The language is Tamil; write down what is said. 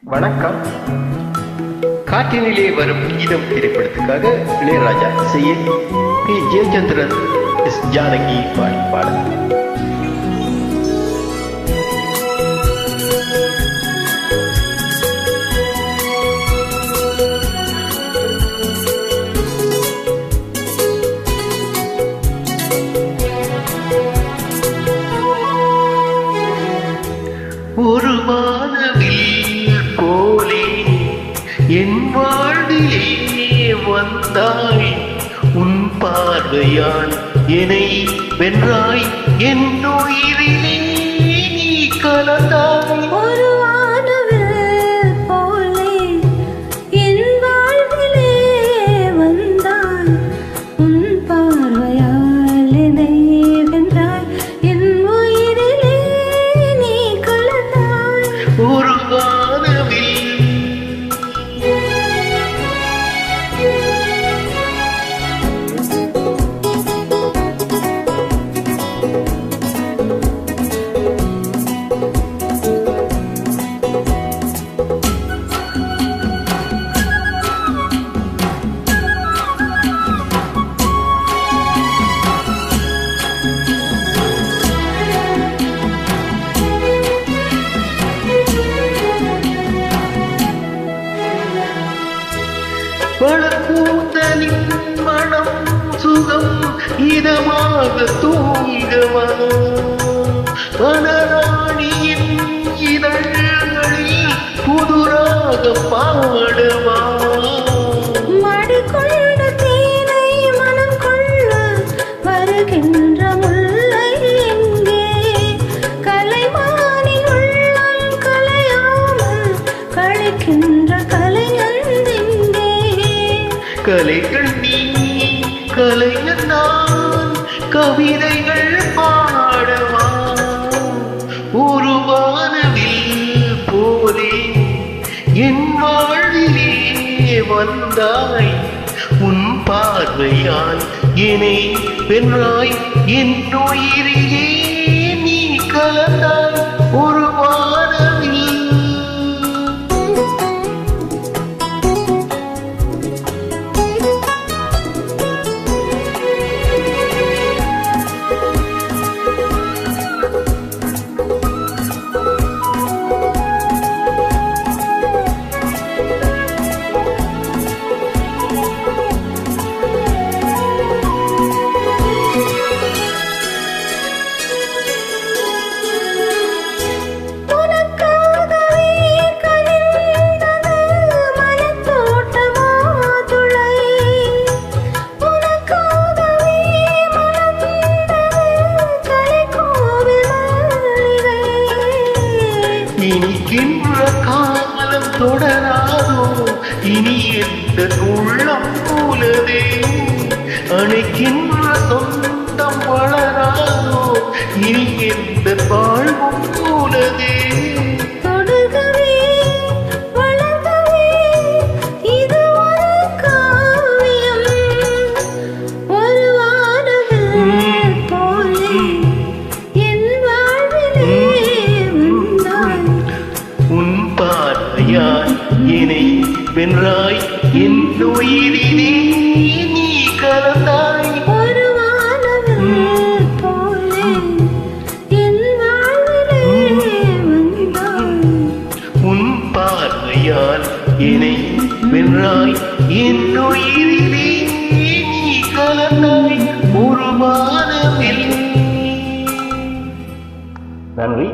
வணக்கம். காற்றினிலே வரும் கீதம் திரைப்படத்துக்காக இளையராஜா செய்ய பி ஜெயச்சந்திரன் எஸ் ஜானகி பாடி பாடல். ஒரு வானவில் போலே என் வாழ்விலே வந்தாய், உன் பார்வையால் என்னை வென்றாய், என் உயிரிலே நீ கலந்தாய். ஒரு வானவில் போலே என் வாழ்விலே வந்தாய், உன் பார்வையால் என்னை வென்றாய், என் உயிரிலே நீ கலந்தாய். ஒரு வானவில் வளர்க்கூந்தலின் மனம் சுகம் இதமாக தூங்கவா, வனராணியின் இதழ்களில் புதுராக பாடவா. மடிக்கொண்ட தேனை மனம் கொள்ள வருகின்ற முல்லை எங்கே, கலைமானின் உள்ளம் கலையாமல் கழிக்கின்ற கலைஞந்தெங்கே. கலைகள் நீ கலைஞர் நான், கவிதைகள் பாடவா. ஒரு வானவில் போலே என் வாழ்விலே வந்தாய், உன் பார்வையால் என்னை வென்றாய், என் உயிரிலே நீ கலந்தாய். ஒரு வானவில் இனிக்கின்ற காலம் தொடராதோ, இனி எந்த உள்ளம் போலதே, அணைக்கின்ற சொந்தம் வளராதோ, இனி எந்த வாழ்வும் போலதே. தொடுகவே வளர்கவே இது ஒரு காவியம், ஒரு வானவில் போலே என் வாழ்விலே வந்தாய், உன் பார்வையால் என்னை வென்றாய், என் உயிரிலே நீ கலந்தாய். ஒரு வானவில் போலே என் வாழ்விலே வந்தாய், உன் பார்வையால் என்னை வென்றாய், என் உயிரிலே நீ கலந்தாய். ஒரு வானவில். நன்றி.